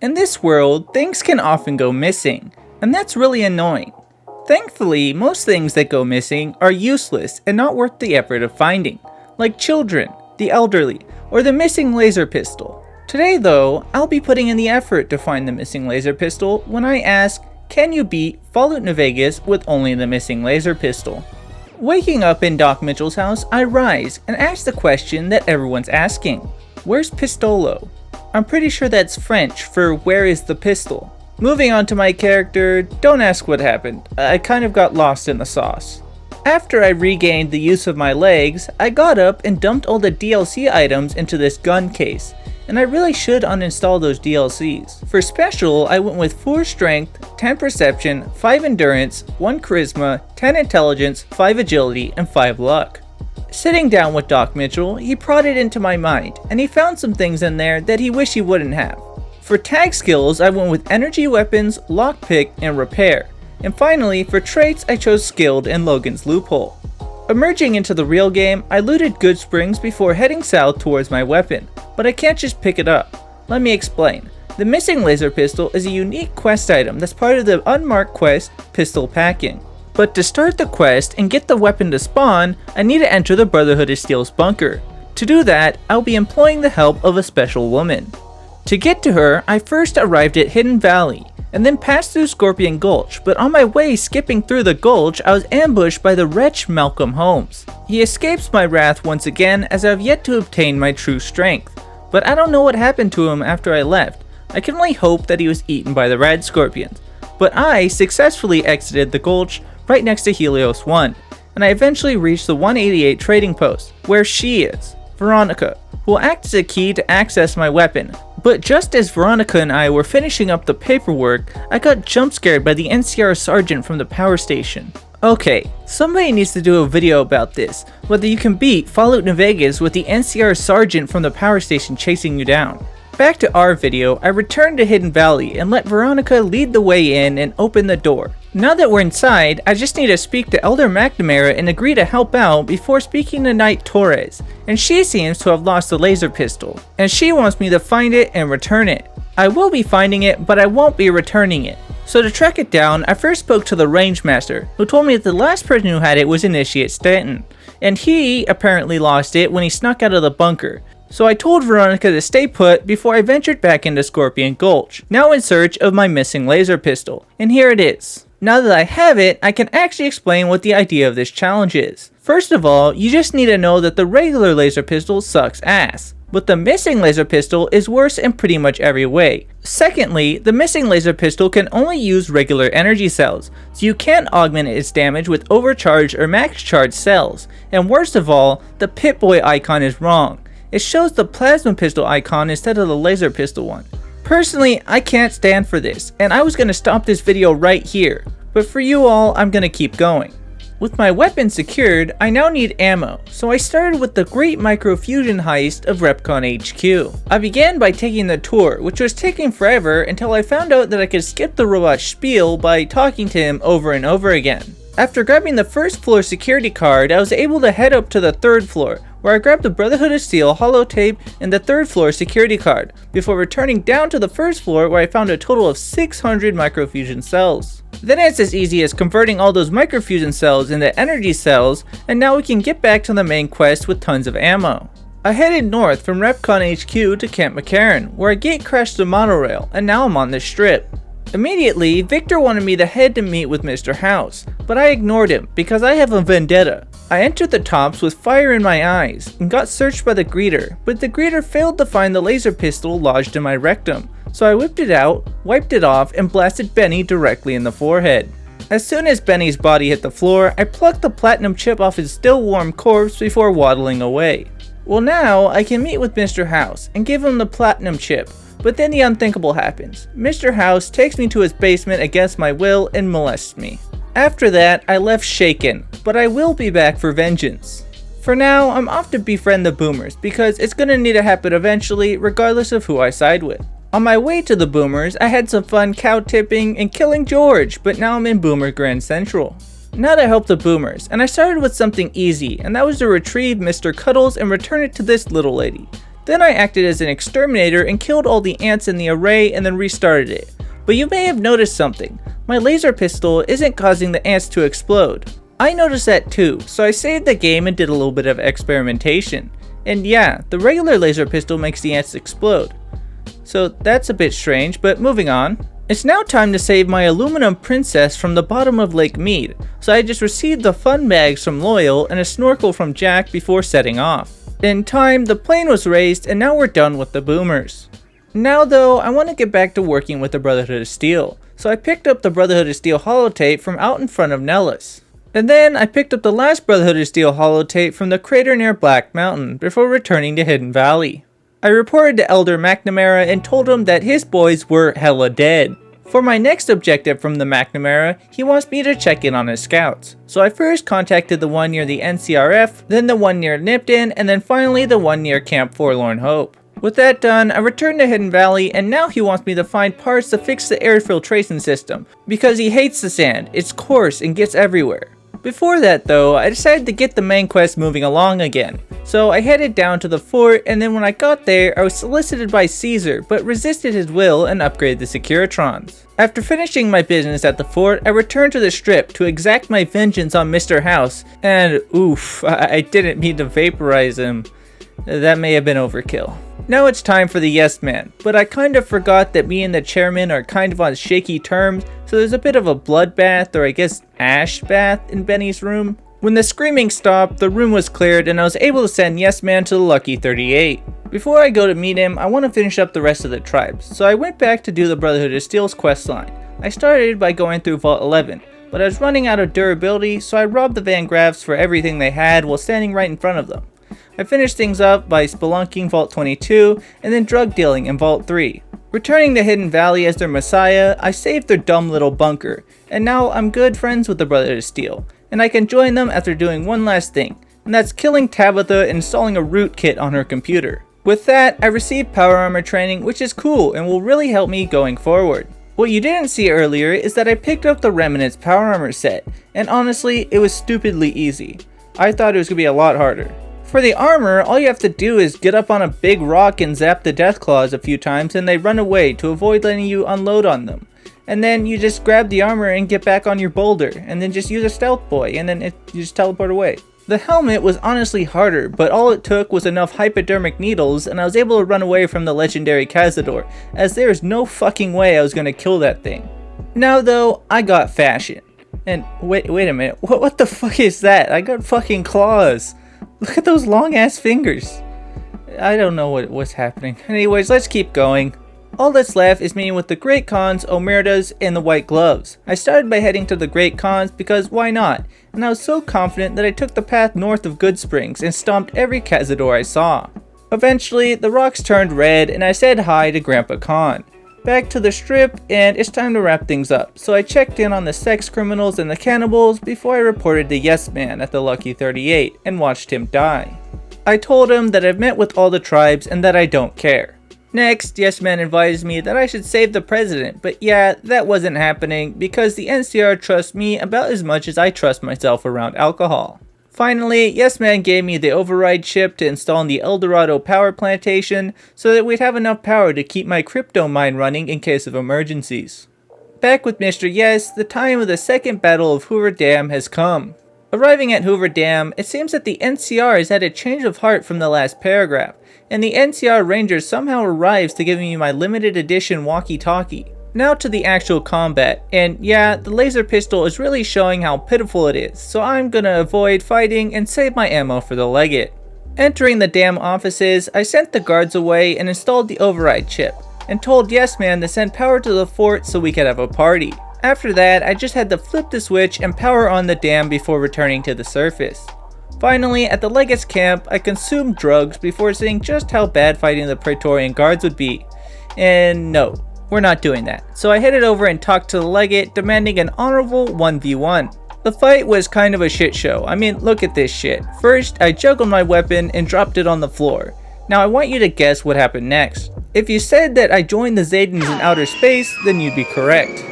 In this world, things can often go missing, and that's really annoying. Thankfully, most things that go missing are useless and not worth the effort of finding, like children, the elderly, or the missing laser pistol. Today though, I'll be putting in the effort to find the missing laser pistol when I ask, can you beat FalloutNewVegas with only the missing laser pistol? Waking up in Doc Mitchell's house, I rise and ask the question that everyone's asking. Where's Pistolo? I'm pretty sure that's French for where is the pistol. Moving on to my character, don't ask what happened. I kind of got lost in the sauce. After I regained the use of my legs, I got up and dumped all the DLC items into this gun case, and I really should uninstall those DLCs. For special, I went with 4 strength, 10 perception, 5 endurance, 1 charisma, 10 intelligence, 5 agility, and 5 luck. Sitting down with Doc Mitchell, he prodded into my mind, and he found some things in there that he wished he wouldn't have. For tag skills, I went with energy weapons, lockpick, and repair. And finally, for traits, I chose skilled and Logan's loophole. Emerging into the real game, I looted Goodsprings before heading south towards my weapon, but I can't just pick it up. Let me explain. The missing laser pistol is a unique quest item that's part of the unmarked quest, Pistol Packing. But to start the quest and get the weapon to spawn, I need to enter the Brotherhood of Steel's bunker. To do that, I'll be employing the help of a special woman. To get to her, I first arrived at Hidden Valley, and then passed through Scorpion Gulch, but on my way skipping through the gulch, I was ambushed by the wretch Malcolm Holmes. He escapes my wrath once again as I have yet to obtain my true strength, but I don't know what happened to him after I left. I can only hope that he was eaten by the Red Scorpions, but I successfully exited the gulch right next to Helios 1, and I eventually reached the 188 trading post, where she is, Veronica, who will act as a key to access my weapon. But just as Veronica and I were finishing up the paperwork, I got jump scared by the NCR sergeant from the power station. Okay, somebody needs to do a video about this, whether you can beat FalloutNewVegas with the NCR sergeant from the power station chasing you down. Back to our video, I returned to Hidden Valley and let Veronica lead the way in and open the door. Now that we're inside, I just need to speak to Elder McNamara and agree to help out before speaking to Knight Torres, and she seems to have lost the laser pistol, and she wants me to find it and return it. I will be finding it, but I won't be returning it. So to track it down, I first spoke to the range master, who told me that the last person who had it was Initiate Stanton, and he apparently lost it when he snuck out of the bunker. So I told Veronica to stay put before I ventured back into Scorpion Gulch, now in search of my missing laser pistol, and here it is. Now that I have it, I can actually explain what the idea of this challenge is. First of all, you just need to know that the regular laser pistol sucks ass, but the missing laser pistol is worse in pretty much every way. Secondly, the missing laser pistol can only use regular energy cells, so you can't augment its damage with overcharged or max charged cells, and worst of all, the Pip-Boy icon is wrong. It shows the plasma pistol icon instead of the laser pistol one. Personally, I can't stand for this, and I was going to stop this video right here, but for you all, I'm going to keep going. With my weapon secured, I now need ammo, so I started with the Great Microfusion heist of Repcon HQ. I began by taking the tour, which was taking forever until I found out that I could skip the robot spiel by talking to him over and over again. After grabbing the first floor security card, I was able to head up to the 3rd floor, where I grabbed the Brotherhood of Steel holotape and the 3rd floor security card, before returning down to the 1st floor where I found a total of 600 microfusion cells. Then it's as easy as converting all those microfusion cells into energy cells, and now we can get back to the main quest with tons of ammo. I headed north from Repcon HQ to Camp McCarran, where I gate crashed the monorail, and now I'm on this strip. Immediately, Victor wanted me to head to meet with Mr. House, but I ignored him because I have a vendetta. I entered the tops with fire in my eyes and got searched by the greeter, but the greeter failed to find the laser pistol lodged in my rectum, so I whipped it out, wiped it off, and blasted Benny directly in the forehead. As soon as Benny's body hit the floor, I plucked the platinum chip off his still warm corpse before waddling away. Well, now I can meet with Mr. House and give him the platinum chip. But then the unthinkable happens. Mr. House takes me to his basement against my will and molests me. After that, I left shaken, but I will be back for vengeance. For now, I'm off to befriend the Boomers because it's gonna need to happen eventually regardless of who I side with. On my way to the Boomers, I had some fun cow tipping and killing George, but now I'm in Boomer Grand Central. Now to help the Boomers, and I started with something easy, and that was to retrieve Mr. Cuddles and return it to this little lady. Then I acted as an exterminator and killed all the ants in the array and then restarted it. But you may have noticed something. My laser pistol isn't causing the ants to explode. I noticed that too, so I saved the game and did a little bit of experimentation. And yeah, the regular laser pistol makes the ants explode. So that's a bit strange, but moving on. It's now time to save my aluminum princess from the bottom of Lake Mead, so I just received the fun bags from Loyal and a snorkel from Jack before setting off. In time, the plane was raised and now we're done with the boomers. Now though, I want to get back to working with the Brotherhood of Steel, so I picked up the Brotherhood of Steel holotape from out in front of Nellis. And then I picked up the last Brotherhood of Steel holotape from the crater near Black Mountain before returning to Hidden Valley. I reported to Elder McNamara and told him that his boys were hella dead. For my next objective from the McNamara, he wants me to check in on his scouts. So I first contacted the one near the NCRF, then the one near Nipton, and then finally the one near Camp Forlorn Hope. With that done, I returned to Hidden Valley and now he wants me to find parts to fix the air filtration system because he hates the sand, it's coarse and gets everywhere. Before that though, I decided to get the main quest moving along again. So I headed down to the fort and then when I got there, I was solicited by Caesar but resisted his will and upgraded the Securitrons. After finishing my business at the fort, I returned to the strip to exact my vengeance on Mr. House and oof, I didn't mean to vaporize him. That may have been overkill. Now it's time for the Yes Man, but I kind of forgot that me and the chairman are kind of on shaky terms, so there's a bit of a bloodbath, or I guess ash bath, in Benny's room. When the screaming stopped, the room was cleared and I was able to send Yes Man to the Lucky 38. Before I go to meet him, I want to finish up the rest of the tribes, so I went back to do the Brotherhood of Steel's questline. I started by going through Vault 11, but I was running out of durability, so I robbed the Van Graffs for everything they had while standing right in front of them. I finished things up by spelunking Vault 22 and then drug dealing in Vault 3. Returning to Hidden Valley as their messiah, I saved their dumb little bunker, and now I'm good friends with the Brotherhood of Steel, and I can join them after doing one last thing, and that's killing Tabitha and installing a rootkit on her computer. With that, I received power armor training, which is cool and will really help me going forward. What you didn't see earlier is that I picked up the Remnants power armor set, and honestly, it was stupidly easy. I thought it was going to be a lot harder. For the armor, all you have to do is get up on a big rock and zap the Deathclaws a few times and they run away to avoid letting you unload on them. And then you just grab the armor and get back on your boulder, and then just use a stealth boy, and then you just teleport away. The helmet was honestly harder, but all it took was enough hypodermic needles and I was able to run away from the legendary Cazador, as there is no fucking way I was going to kill that thing. Now though, I got fashion. And wait a minute, what the fuck is that? I got fucking claws. Look at those long ass fingers. I don't know what's happening. Anyways, let's keep going. All that's left is meeting with the Great Khans, Omertas, and the White Gloves. I started by heading to the Great Khans because why not? And I was so confident that I took the path north of Good Springs and stomped every Cazador I saw. Eventually, the rocks turned red and I said hi to Grandpa Khan. Back to the strip, and it's time to wrap things up, so I checked in on the sex criminals and the cannibals before I reported the Yes Man at the Lucky 38 and watched him die. I told him that I've met with all the tribes and that I don't care. Next, Yes Man advised me that I should save the president, but yeah, that wasn't happening because the NCR trusts me about as much as I trust myself around alcohol. Finally, Yes Man gave me the override chip to install in the Eldorado power plantation so that we'd have enough power to keep my crypto mine running in case of emergencies. Back with Mr. Yes, the time of the second battle of Hoover Dam has come. Arriving at Hoover Dam, it seems that the NCR has had a change of heart from the last paragraph, and the NCR Ranger somehow arrives to give me my limited edition walkie-talkie. Now to the actual combat, and yeah, the laser pistol is really showing how pitiful it is, so I'm gonna avoid fighting and save my ammo for the Legate. Entering the dam offices, I sent the guards away and installed the override chip, and told Yes Man to send power to the fort so we could have a party. After that, I just had to flip the switch and power on the dam before returning to the surface. Finally, at the Legate's camp, I consumed drugs before seeing just how bad fighting the Praetorian guards would be, and no. We're not doing that, so I headed over and talked to the Legate demanding an honorable 1v1. The fight was kind of a shit show. I mean, look at this shit. First, I juggled my weapon and dropped it on the floor. Now I want you to guess what happened next. If you said that I joined the Zaydans in outer space, then you'd be correct.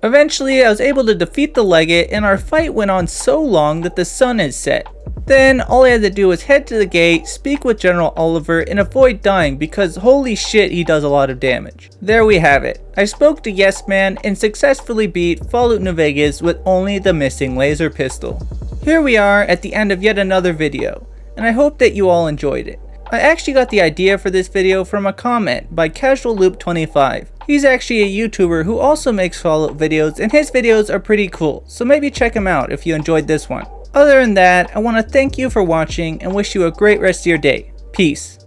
Eventually, I was able to defeat the Legate and our fight went on so long that the sun had set. Then all I had to do was head to the gate, speak with General Oliver, and avoid dying because holy shit he does a lot of damage. There we have it. I spoke to Yes Man and successfully beat FalloutNewVegas with only the missing laser pistol. Here we are at the end of yet another video, and I hope that you all enjoyed it. I actually got the idea for this video from a comment by CasualLoop25. He's actually a YouTuber who also makes Fallout videos, and his videos are pretty cool, so maybe check him out if you enjoyed this one. Other than that, I want to thank you for watching and wish you a great rest of your day. Peace.